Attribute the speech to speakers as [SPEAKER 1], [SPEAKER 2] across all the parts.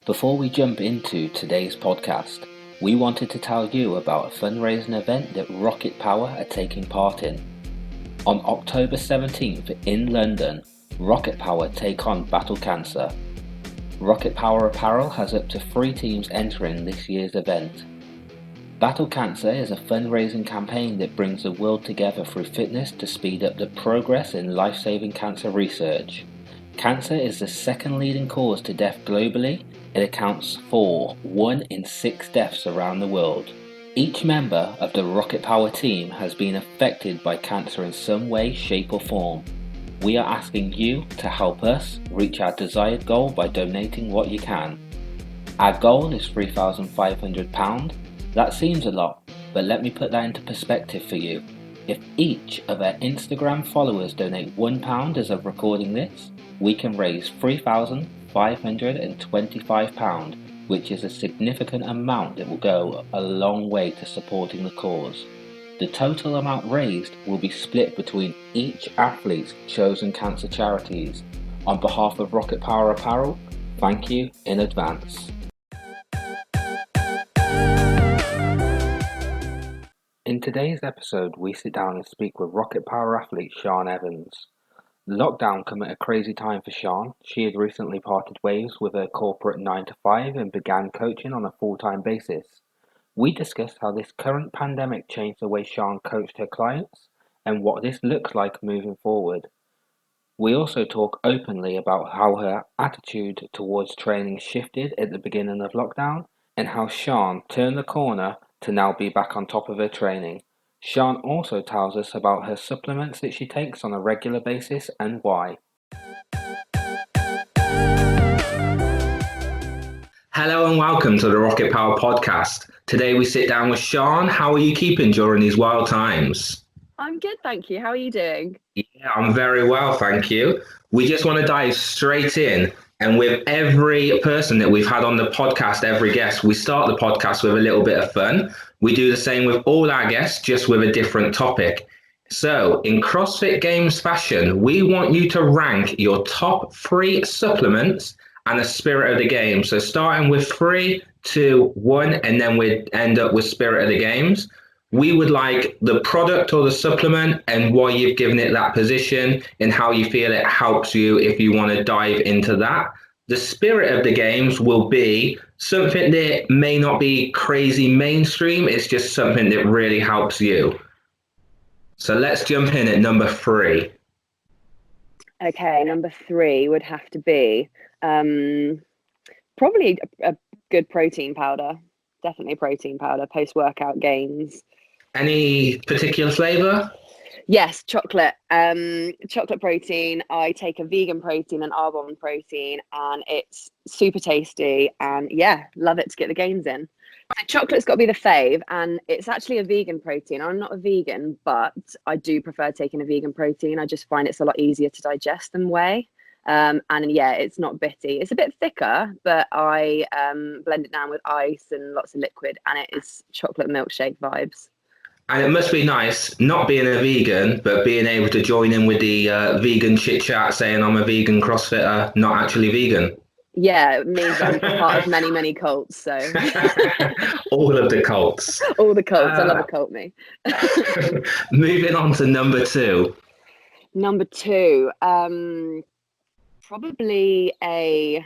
[SPEAKER 1] Before we jump into today's podcast, we wanted to tell you about a fundraising event that RocketPWR are taking part in. On October 17th in London, RocketPWR take on Battle Cancer. RocketPWR Apparel has up to 3 teams entering this year's event. Battle Cancer is a fundraising campaign that brings the world together through fitness to speed up the progress in life-saving cancer research. Cancer is the second leading cause to death globally. It accounts for 1 in 6 deaths around the world. Each member of the RocketPWR team has been affected by cancer in some way, shape or form. We are asking you to help us reach our desired goal by donating what you can. Our goal is £3,500. That seems a lot, but let me put that into perspective for you. If each of our Instagram followers donate £1 as of recording this, we can raise £3,525, which is a significant amount that will go a long way to supporting the cause. The total amount raised will be split between each athlete's chosen cancer charities. On behalf of RocketPWR Apparel, thank you in advance. In today's episode, we sit down and speak with RocketPWR athlete Sian Evans. Lockdown came at a crazy time for Sian. She had recently parted ways with her corporate 9-to-5 and began coaching on a full-time basis. We discussed how this current pandemic changed the way Sian coached her clients and what this looks like moving forward. We also talk openly about how her attitude towards training shifted at the beginning of lockdown and how Sian turned the corner to now be back on top of her training. Sian also tells us about her supplements that she takes on a regular basis and why. Hello and welcome to the RocketPWR podcast. Today we sit down with Sian. How are you keeping during these wild times?
[SPEAKER 2] I'm good, thank you. How are you doing?
[SPEAKER 1] Yeah, I'm very well, thank you. We just want to dive straight in. And with every person that we've had on the podcast, every guest, we start the podcast with a little bit of fun. We do the same with all our guests, just with a different topic. So, in CrossFit Games fashion, we want you to rank your top 3 supplements and the spirit of the game. So, starting with 3, 2, 1, and then we'd end up with spirit of the games. We would like the product or the supplement and why you've given it that position and how you feel it helps you if you want to dive into that. The spirit of the games will be something that may not be crazy mainstream. It's just something that really helps you. So let's jump in at number 3.
[SPEAKER 2] Okay, number 3 would have to be probably a good protein powder. Definitely a protein powder, post-workout gains.
[SPEAKER 1] Any particular flavor?
[SPEAKER 2] Yes, chocolate. Chocolate protein. I take a vegan protein and almond protein, and it's super tasty. And yeah, love it to get the gains in. So chocolate's got to be the fave, and it's actually a vegan protein. I'm not a vegan, but I do prefer taking a vegan protein. I just find it's a lot easier to digest than whey. And yeah, it's not bitty. It's a bit thicker, but I blend it down with ice and lots of liquid, and it is chocolate milkshake vibes.
[SPEAKER 1] And it must be nice not being a vegan, but being able to join in with the vegan chit chat saying I'm a vegan CrossFitter, not actually vegan.
[SPEAKER 2] Yeah, it means I'm part of many, many cults. So
[SPEAKER 1] all of the cults.
[SPEAKER 2] All the cults. I love a cult, me.
[SPEAKER 1] Moving on to number 2.
[SPEAKER 2] Number 2, probably a.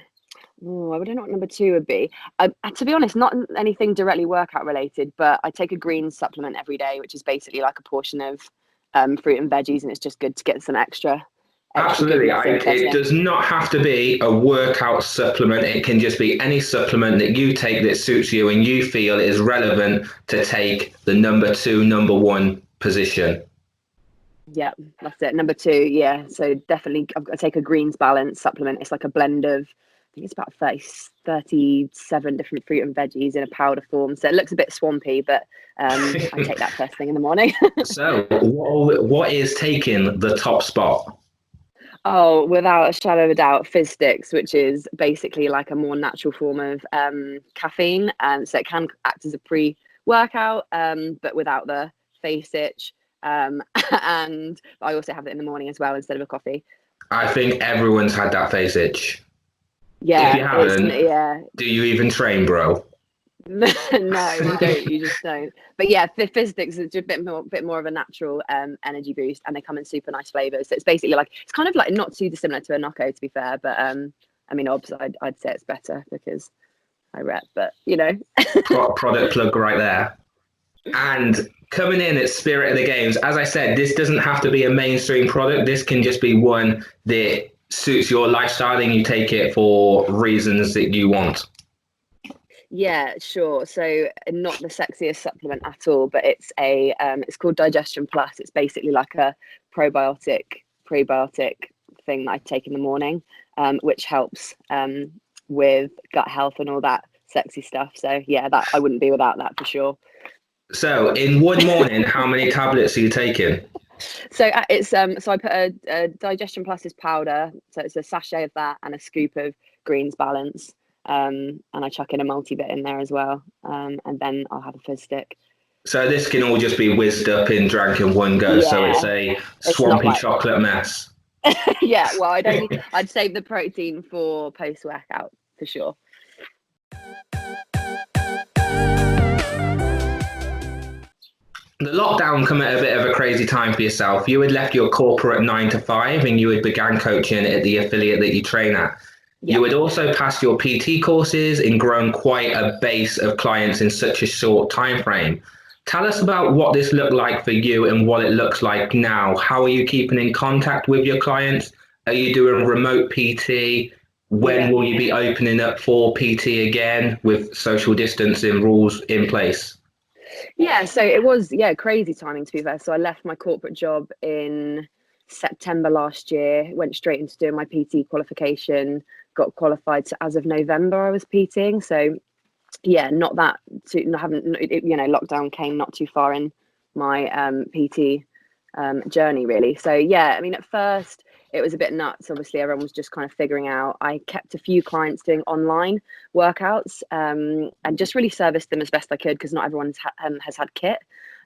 [SPEAKER 2] Oh, I don't know what number 2 would be. To be honest, not anything directly workout related, but I take a green supplement every day, which is basically like a portion of fruit and veggies, and it's just good to get some extra.
[SPEAKER 1] Absolutely. It does not have to be a workout supplement. It can just be any supplement that you take that suits you and you feel is relevant to take the number 2, number 1 position.
[SPEAKER 2] Yeah, that's it. Number 2, yeah. So definitely I take a greens balance supplement. It's like a blend of, I think it's about 37 different fruit and veggies in a powder form. So it looks a bit swampy, but I take that first thing in the morning.
[SPEAKER 1] So what is taking the top spot?
[SPEAKER 2] Oh, without a shadow of a doubt, fizz sticks, which is basically like a more natural form of caffeine. So it can act as a pre-workout, but without the face itch. And I also have it in the morning as well instead of a coffee.
[SPEAKER 1] I think everyone's had that face itch.
[SPEAKER 2] Yeah,
[SPEAKER 3] If you haven't,
[SPEAKER 2] yeah.
[SPEAKER 3] do you even train, bro?
[SPEAKER 2] No, you don't. You just don't. But yeah, Fizzsticks is a bit more of a natural energy boost, and they come in super nice flavors. So it's basically like it's kind of like not too dissimilar to a Nocco, to be fair. But I mean, obviously, I'd say it's better because I rep. But you know,
[SPEAKER 3] Product plug right there. And coming in at Spirit of the Games, as I said, this doesn't have to be a mainstream product. This can just be one that suits your lifestyle and you take it for reasons that you want.
[SPEAKER 2] yeah, sure. So not the sexiest supplement at all, but it's called Digestion Plus. It's basically like a prebiotic thing that I take in the morning, which helps with gut health and all that sexy stuff. So yeah, that I wouldn't be without that for sure.
[SPEAKER 3] So in one morning, how many tablets are you taking?
[SPEAKER 2] So so I put a Digestion Plus's powder, so it's a sachet of that and a scoop of Greens Balance, and I chuck in a multivit in there as well, and then I'll have a fizz stick.
[SPEAKER 3] So this can all just be whizzed up and drank in one go.
[SPEAKER 2] Yeah,
[SPEAKER 3] So it's a
[SPEAKER 2] it's
[SPEAKER 3] swampy
[SPEAKER 2] not like
[SPEAKER 3] chocolate mess.
[SPEAKER 2] yeah. Well, I'd save the protein for post workout for sure.
[SPEAKER 3] The lockdown come at a bit of a crazy time for yourself. You had left your corporate 9 to 5 and you had began coaching at the affiliate that you train at.
[SPEAKER 2] Yeah.
[SPEAKER 3] You had also passed your PT courses and grown quite a base of clients in such a short time frame. Tell us about what this looked like for you and what it looks like now. How are you keeping in contact with your clients? Are you doing remote PT? When will you be opening up for PT again with social distancing rules in place?
[SPEAKER 2] Yeah, so it was crazy timing to be fair. So I left my corporate job in September last year, went straight into doing my PT qualification, got qualified. So as of November, I was PTing. So yeah, not that too. Lockdown came not too far in my PT journey really. So yeah, I mean, at first it was a bit nuts. Obviously, everyone was just kind of figuring out. I kept a few clients doing online workouts and just really serviced them as best I could because not everyone has had kit.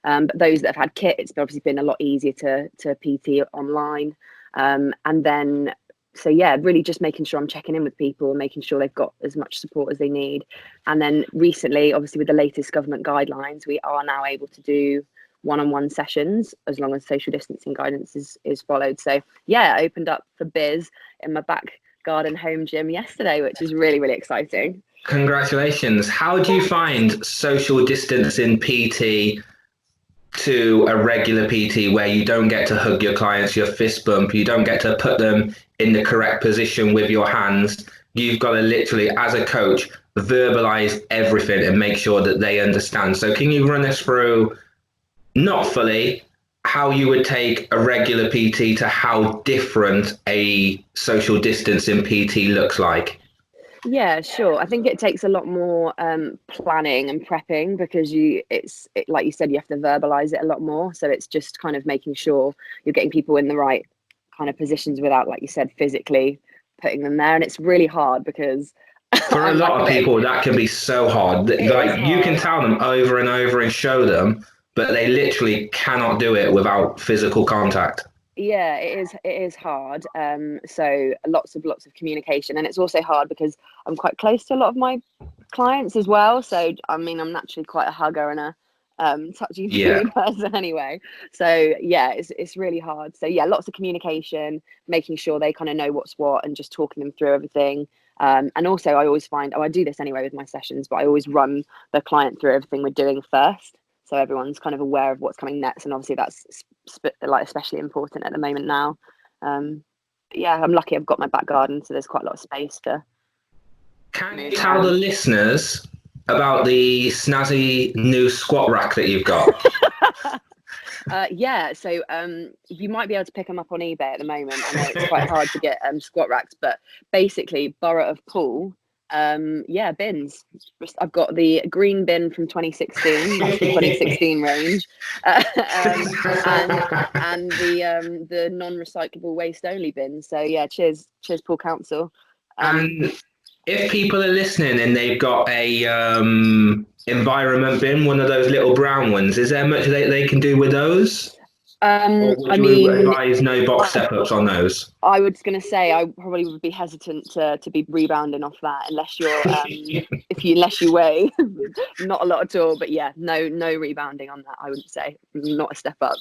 [SPEAKER 2] But those that have had kit, it's obviously been a lot easier to PT online. And then, so yeah, really just making sure I'm checking in with people and making sure they've got as much support as they need. And then recently, obviously with the latest government guidelines, we are now able to do one-on-one sessions as long as social distancing guidance is followed. So yeah, I opened up for biz in my back garden home gym yesterday, which is really, really exciting.
[SPEAKER 3] Congratulations. How do you find social distancing PT to a regular PT where you don't get to hug your clients, your fist bump, you don't get to put them in the correct position with your hands? You've got to literally, as a coach, verbalize everything and make sure that they understand. So can you run us through, not fully, how you would take a regular PT to how different a social distancing PT looks like?
[SPEAKER 2] Yeah, sure. I think it takes a lot more planning and prepping because like you said, you have to verbalize it a lot more. So it's just kind of making sure you're getting people in the right kind of positions without, like you said, physically putting them there. And it's really hard because
[SPEAKER 3] for a lot of people, that can be so hard. Like you can tell them over and over and show them, but they literally cannot do it without physical contact.
[SPEAKER 2] Yeah, it is hard. So lots of communication, and it's also hard because I'm quite close to a lot of my clients as well. So I mean, I'm naturally quite a hugger and a touchy-feely person anyway. So yeah, it's really hard. So yeah, lots of communication, making sure they kind of know what's what, and just talking them through everything. And also, I always find, I do this anyway with my sessions, but I always run the client through everything we're doing first. So everyone's kind of aware of what's coming next, and obviously that's like especially important at the moment now. Yeah, I'm lucky I've got my back garden, so there's quite a lot of space to.
[SPEAKER 3] Can you tell the listeners about the snazzy new squat rack that you've got?
[SPEAKER 2] Yeah, so you might be able to pick them up on eBay at the moment. I know it's quite hard to get squat racks, but basically Borough of Poole. Bins. I've got the green bin from 2016, that's the 2016 range, and the non-recyclable waste only bin. So yeah, cheers Poole Council.
[SPEAKER 3] And if people are listening and they've got a environment bin, one of those little brown ones, is there much they can do with those? Or would
[SPEAKER 2] I
[SPEAKER 3] you
[SPEAKER 2] mean,
[SPEAKER 3] advise no box step-ups on those?
[SPEAKER 2] I was going to say I probably would be hesitant to be rebounding off that unless you're unless you weigh not a lot at all. But yeah, no rebounding on that. I wouldn't say, not a step up.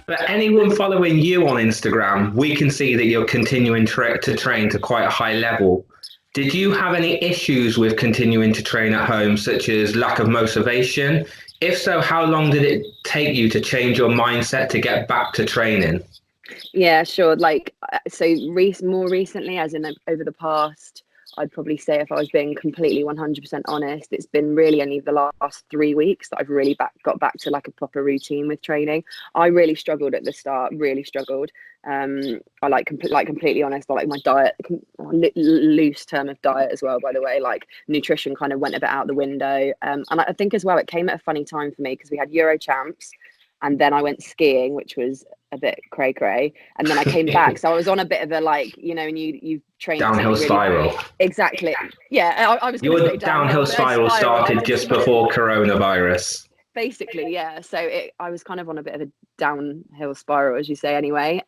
[SPEAKER 3] For anyone following you on Instagram, we can see that you're continuing to train to quite a high level. Did you have any issues with continuing to train at home, such as lack of motivation? If so, how long did it take you to change your mindset to get back to training?
[SPEAKER 2] Yeah, sure. Like, so more recently, as in over the past, I'd probably say, if I was being completely 100% honest, it's been really only the last 3 weeks that I've really got back to like a proper routine with training. I really struggled at the start, really struggled. I completely honest, I like my diet, loose term of diet as well, by the way, like nutrition kind of went a bit out the window. And I think as well, it came at a funny time for me because we had Euro champs. And then I went skiing, which was a bit cray. And then I came back. So I was on a bit of a, like, you know, and you train
[SPEAKER 3] downhill
[SPEAKER 2] really
[SPEAKER 3] spiral.
[SPEAKER 2] Exactly. Yeah, I was going to say
[SPEAKER 3] downhill spiral started just before coronavirus.
[SPEAKER 2] Basically, yeah. So I was kind of on a bit of a downhill spiral, as you say, anyway.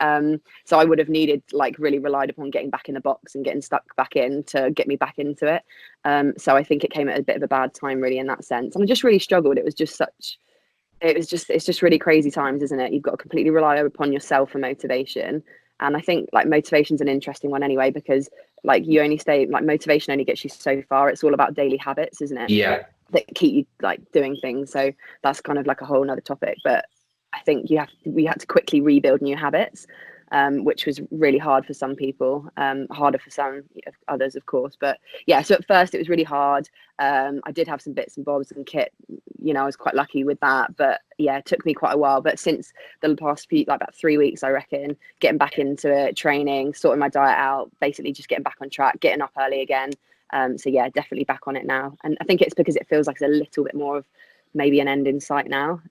[SPEAKER 2] So I would have needed, like, really relied upon getting back in the box and getting stuck back in to get me back into it. So I think it came at a bit of a bad time, really, in that sense. And I just really struggled. It's just really crazy times, isn't it? You've got to completely rely upon yourself for motivation. And I think like motivation's an interesting one anyway, because like you only stay, like motivation only gets you so far. It's all about daily habits, isn't it?
[SPEAKER 3] Yeah.
[SPEAKER 2] That keep you like doing things. So that's kind of like a whole nother topic. But I think we had to quickly rebuild new habits, which was really hard for some people, harder for some others, of course. But yeah, so at first it was really hard. I did have some bits and bobs and kit, you know, I was quite lucky with that. But yeah, it took me quite a while. But since the past few, like about 3 weeks, I reckon, getting back into it, training, sorting my diet out, basically just getting back on track, getting up early again. So yeah, definitely back on it now. And I think it's because it feels like it's a little bit more of maybe an end in sight now.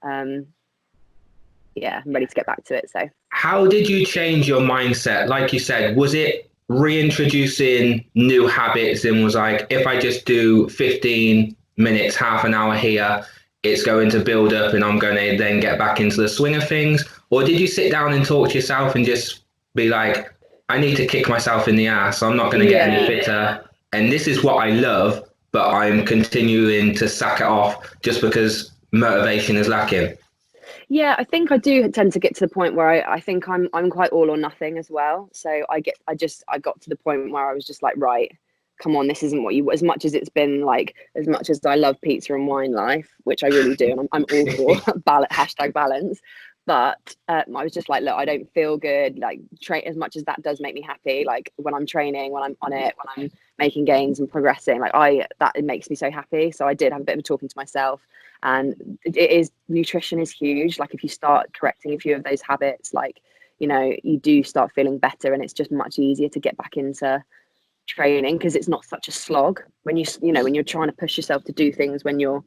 [SPEAKER 2] Yeah, I'm ready to get back to it. So
[SPEAKER 3] how did you change your mindset? Like you said, was it reintroducing new habits and was like, if I just do 15 minutes, half an hour here, it's going to build up and I'm going to then get back into the swing of things? Or did you sit down and talk to yourself and just be like, I need to kick myself in the ass. I'm not going to get any fitter. And this is what I love, but I'm continuing to sack it off just because motivation is lacking.
[SPEAKER 2] Yeah, I think I do tend to get to the point where I think I'm quite all or nothing as well. So I got to the point where I was just like, right, come on, this isn't what you, as much as it's been like, as much as I love pizza and wine life, which I really do, and I'm all for #balance. But I was just like, look, I don't feel good. Like, train as much as that does make me happy. Like when I'm training, when I'm on it, when I'm making gains and progressing, like it makes me so happy. So I did have a bit of a talking to myself, and nutrition is huge. Like if you start correcting a few of those habits, like, you know, you do start feeling better, and it's just much easier to get back into training because it's not such a slog when when you're trying to push yourself to do things when you're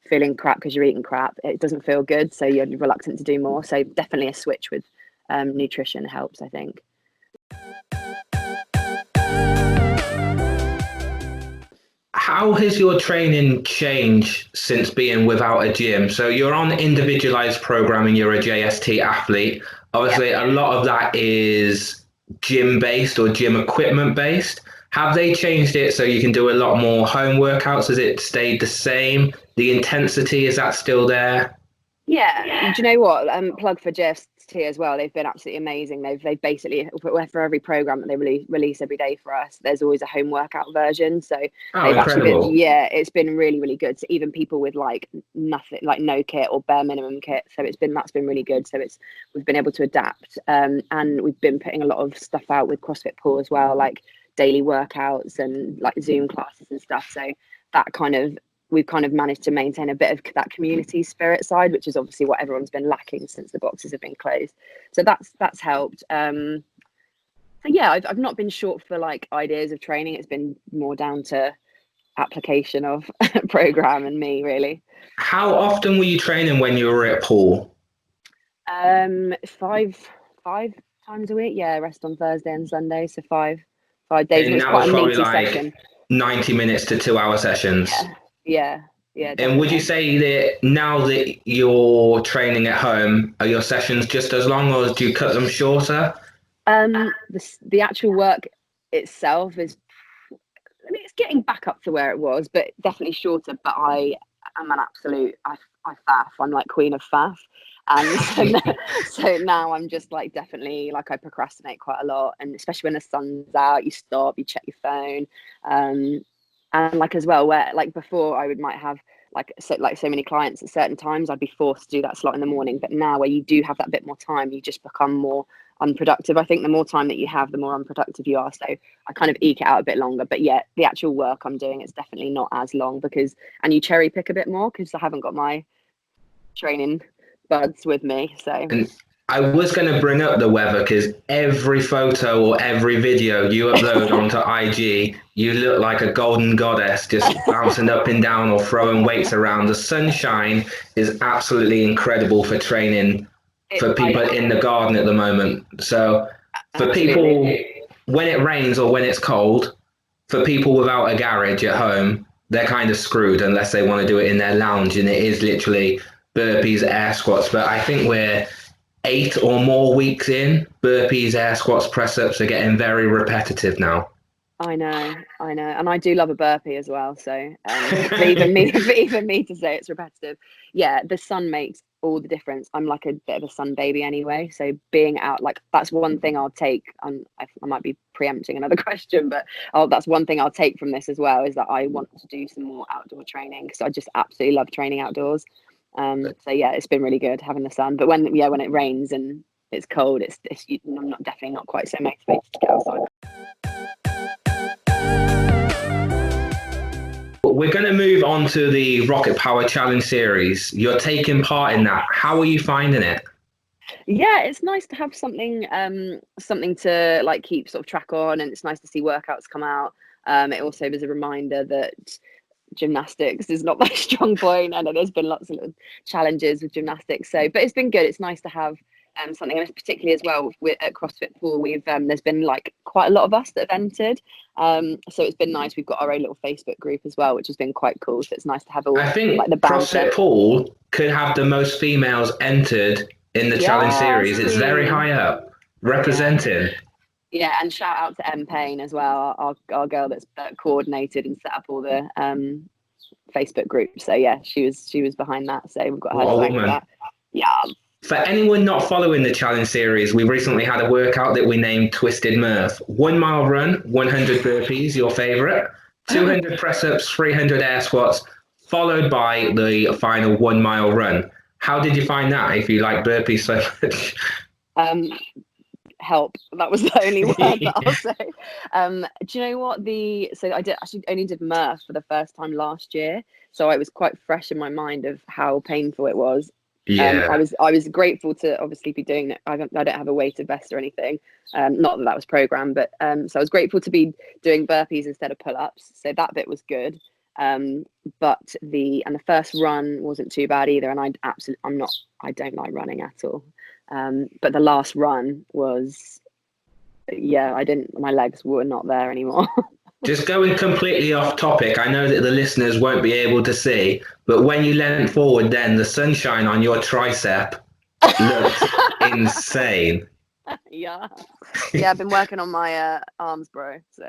[SPEAKER 2] feeling crap because you're eating crap. It doesn't feel good, so you're reluctant to do more. So definitely a switch with nutrition helps, I think.
[SPEAKER 3] How has your training changed since being without a gym? So you're on individualized programming, you're a JST athlete. Obviously, a lot of that is gym based or gym equipment based. Have they changed it so you can do a lot more home workouts? Has it stayed the same? The intensity, is that still there?
[SPEAKER 2] Yeah. Do you know what? Plug for JST as well. They've been absolutely amazing. They've basically, for every program that they release every day for us, there's always a home workout version. So they've
[SPEAKER 3] incredible.
[SPEAKER 2] it's been really, really good. So even people with like nothing, like no kit or bare minimum kit. So that's been really good. So we've been able to adapt. And we've been putting a lot of stuff out with CrossFit Pool as well, like daily workouts and like Zoom classes and stuff. So we've kind of managed to maintain a bit of that community spirit side, which is obviously what everyone's been lacking since the boxes have been closed. So that's helped. So yeah, I've not been short for like ideas of training. It's been more down to application of program and me, really.
[SPEAKER 3] How often were you training when you were at Pool?
[SPEAKER 2] 5 times a week. Yeah, rest on Thursday and Sunday, so 5 days.
[SPEAKER 3] And
[SPEAKER 2] it's
[SPEAKER 3] that
[SPEAKER 2] quite
[SPEAKER 3] was
[SPEAKER 2] a
[SPEAKER 3] probably
[SPEAKER 2] meaty
[SPEAKER 3] like
[SPEAKER 2] session.
[SPEAKER 3] 90 minutes to 2 hour sessions.
[SPEAKER 2] Yeah. Yeah,
[SPEAKER 3] And would you
[SPEAKER 2] definitely.
[SPEAKER 3] say that now that you're training at home, are your sessions just as long, or do you cut them shorter?
[SPEAKER 2] The actual work itself is, I mean, it's getting back up to where it was, but definitely shorter. But I am an absolute, I faff. I'm like queen of faff. And so, so now I'm just like, definitely like, I procrastinate quite a lot. And especially when the sun's out, you stop, you check your phone. And like as well, where like before I might have so many clients at certain times, I'd be forced to do that slot in the morning. But now where you do have that bit more time, you just become more unproductive. I think the more time that you have, the more unproductive you are. So I kind of eke it out a bit longer. But yeah, the actual work I'm doing is definitely not as long and you cherry pick a bit more because I haven't got my training buds with me. So
[SPEAKER 3] And I was going to bring up the weather because every photo or every video you upload onto IG, you look like a golden goddess just bouncing up and down or throwing weights around. The sunshine is absolutely incredible for training for people in the garden at the moment. So for
[SPEAKER 2] absolutely.
[SPEAKER 3] people, when it rains or when it's cold, for people without a garage at home, they're kind of screwed unless they want to do it in their lounge. And it is literally burpees, air squats. But I think we're 8 or more weeks in. Burpees, air squats, press ups are getting very repetitive now.
[SPEAKER 2] I know, and I do love a burpee as well. So for even me, for even me to say it's repetitive, yeah, the sun makes all the difference. I'm like a bit of a sun baby anyway, so being out, like that's one thing I'll take. I might be preempting another question, but that's one thing I'll take from this as well is that I want to do some more outdoor training because I just absolutely love training outdoors. So yeah, it's been really good having the sun. But when it rains and it's cold, I'm definitely not quite so motivated to get outside.
[SPEAKER 3] We're going to move on to the Rocket Power Challenge series. You're taking part in that. How are you finding it?
[SPEAKER 2] Yeah, it's nice to have something to like keep sort of track on, and it's nice to see workouts come out. It also was a reminder that gymnastics is not my strong point. I know there's been lots of little challenges with gymnastics, but it's been good. It's nice to have something, and particularly as well at CrossFit Pool, we've there's been like quite a lot of us that have entered. So it's been nice. We've got our own little Facebook group as well, which has been quite cool. So it's nice to have all
[SPEAKER 3] I think
[SPEAKER 2] like the banter.
[SPEAKER 3] CrossFit Pool could have the most females entered in the challenge series. It's very high up, representing.
[SPEAKER 2] Yeah, and shout out to M Payne as well, our girl that coordinated and set up all the Facebook groups. So yeah, she was behind that. So we've got her to thank for that. Yeah.
[SPEAKER 3] For anyone not following the challenge series, we recently had a workout that we named Twisted Murph. 1 mile run, 100 burpees, your favorite, 200 press ups, 300 air squats, followed by the final 1 mile run. How did you find that if you like burpees so much?
[SPEAKER 2] Help. That was the only word that I'll say. Do you know what so I only did Murph for the first time last year, so I was quite fresh in my mind of how painful it was.
[SPEAKER 3] Yeah.
[SPEAKER 2] I was grateful to obviously be doing it. I don't have a weighted vest or anything. Not that was programmed, but so I was grateful to be doing burpees instead of pull-ups. So that bit was good. But the first run wasn't too bad either. And I don't like running at all. But the last run was, yeah, my legs were not there anymore.
[SPEAKER 3] Just going completely off topic, I know that the listeners won't be able to see, but when you leant forward then, the sunshine on your tricep looked insane.
[SPEAKER 2] Yeah, I've been working on my arms, bro. So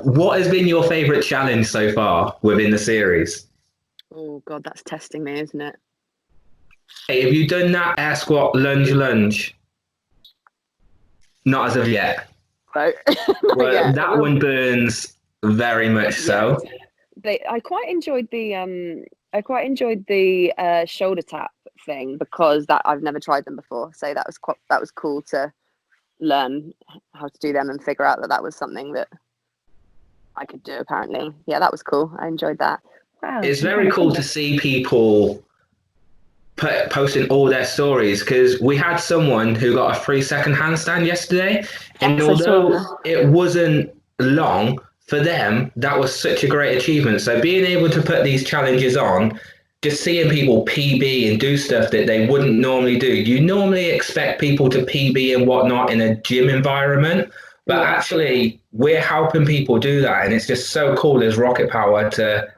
[SPEAKER 3] what has been your favorite challenge so far within the series?
[SPEAKER 2] Oh God, that's testing me, isn't it?
[SPEAKER 3] Hey, have you done that air squat lunge? Not as of yet.
[SPEAKER 2] No.
[SPEAKER 3] Well, that one burns very much so.
[SPEAKER 2] I quite enjoyed the shoulder tap thing because that I've never tried them before. So that was cool to learn how to do them and figure out that was something that I could do. Apparently, yeah, that was cool. I enjoyed that. Wow,
[SPEAKER 3] it's very cool to see people posting all their stories, because we had someone who got a 3-second handstand yesterday, and although it wasn't long for them, that was such a great achievement. So being able to put these challenges on, just seeing people PB and do stuff that they wouldn't normally do. You normally expect people to PB and whatnot in a gym environment, but actually we're helping people do that, and it's just so cool as Rocket Power to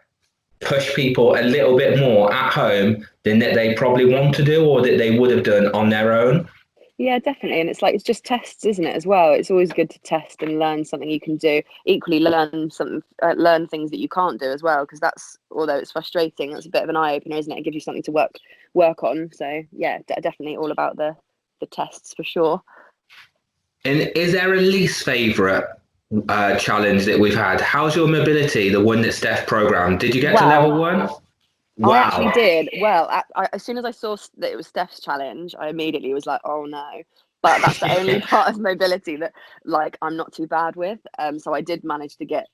[SPEAKER 3] push people a little bit more at home than that they probably want to do or that they would have done on their own.
[SPEAKER 2] Yeah, definitely. And it's like, it's just tests, isn't it, as well? It's always good to test and learn something you can do. Equally, learn things that you can't do as well, because that's, although it's frustrating, that's a bit of an eye opener, isn't it? It gives you something to work on. So yeah, definitely all about the tests for sure.
[SPEAKER 3] And is there a least favourite challenge that we've had? How's your mobility, the one that Steph programmed? Did you get to level 1? Wow.
[SPEAKER 2] I actually did. Well, as soon as I saw that it was Steph's challenge, I immediately was like, oh no. But that's the only part of mobility that, like, I'm not too bad with. So I did manage to get,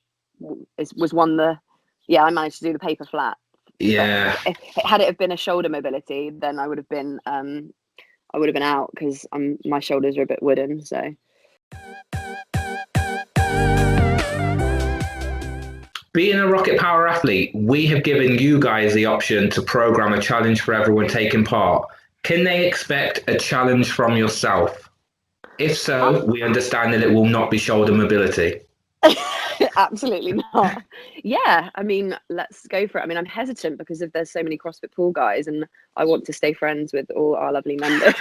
[SPEAKER 2] I managed to do the paper flat.
[SPEAKER 3] Yeah.
[SPEAKER 2] But had it have been a shoulder mobility, then I would have been out, because my shoulders are a bit wooden. So.
[SPEAKER 3] Being a RocketPWR athlete, we have given you guys the option to program a challenge for everyone taking part. Can they expect a challenge from yourself? If so, we understand that it will not be shoulder mobility.
[SPEAKER 2] Absolutely not. Yeah, I mean, let's go for it. I mean, I'm hesitant because there's so many CrossFit pool guys, and I want to stay friends with all our lovely members.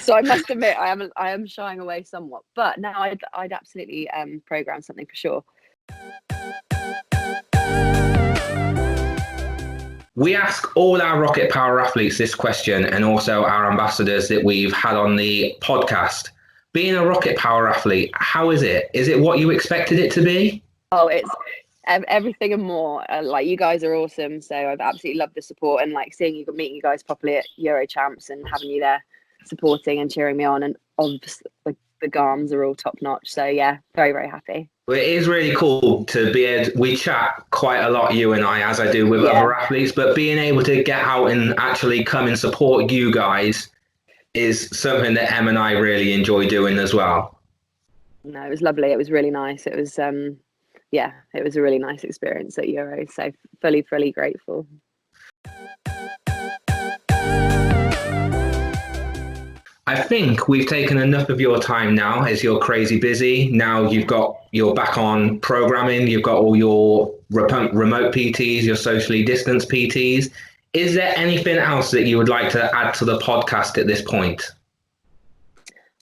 [SPEAKER 2] So I must admit, I am shying away somewhat. But no, I'd absolutely program something for sure.
[SPEAKER 3] We ask all our RocketPWR athletes this question, and also our ambassadors that we've had on the podcast. Being a RocketPWR athlete, how is it? Is it what you expected it to be?
[SPEAKER 2] Oh, it's everything and more. Like, you guys are awesome. So I've absolutely loved the support, and like meeting you guys properly at Euro Champs and having you there supporting and cheering me on. And obviously the GARMs are all top notch. So yeah, very, very happy.
[SPEAKER 3] Well, it is really cool to be able, we chat quite a lot, you and I, as I do with other athletes, but being able to get out and actually come and support you guys is something that Em and I really enjoy doing as well.
[SPEAKER 2] No, it was lovely. It was really nice. It was, it was a really nice experience at Euro. So fully grateful.
[SPEAKER 3] I think we've taken enough of your time now, as you're crazy busy. Now you're back on programming, you've got all your remote PTs, your socially distanced PTs. Is there anything else that you would like to add to the podcast at this point?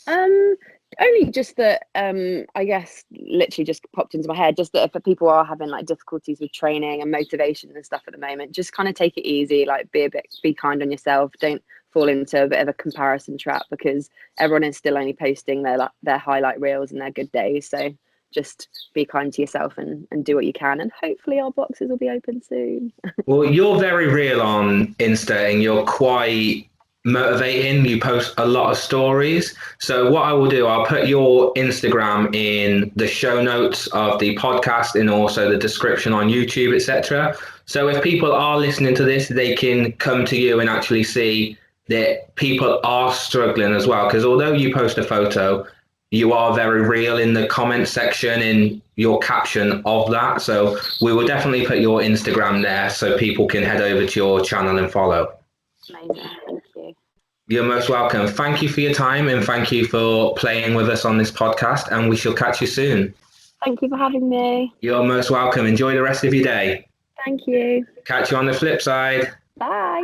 [SPEAKER 2] Only just that, I guess, literally just popped into my head, just that if people are having like difficulties with training and motivation and stuff at the moment, just kind of take it easy, like be kind on yourself. Don't fall into a bit of a comparison trap, because everyone is still only posting their highlight reels and their good days. So just be kind to yourself and do what you can, and hopefully our boxes will be open soon.
[SPEAKER 3] Well, you're very real on Insta, and you're quite motivating. You post a lot of stories. So what I will do, I'll put your Instagram in the show notes of the podcast and also the description on YouTube, etc. So if people are listening to this, they can come to you and actually see that people are struggling as well. Because although you post a photo, you are very real in the comment section in your caption of that. So we will definitely put your Instagram there so people can head over to your channel and follow.
[SPEAKER 2] Amazing. Thank you.
[SPEAKER 3] You're most welcome. Thank you for your time, and thank you for playing with us on this podcast, and we shall catch you soon.
[SPEAKER 2] Thank you for having me.
[SPEAKER 3] You're most welcome. Enjoy the rest of your day.
[SPEAKER 2] Thank you.
[SPEAKER 3] Catch you on the flip side.
[SPEAKER 2] Bye.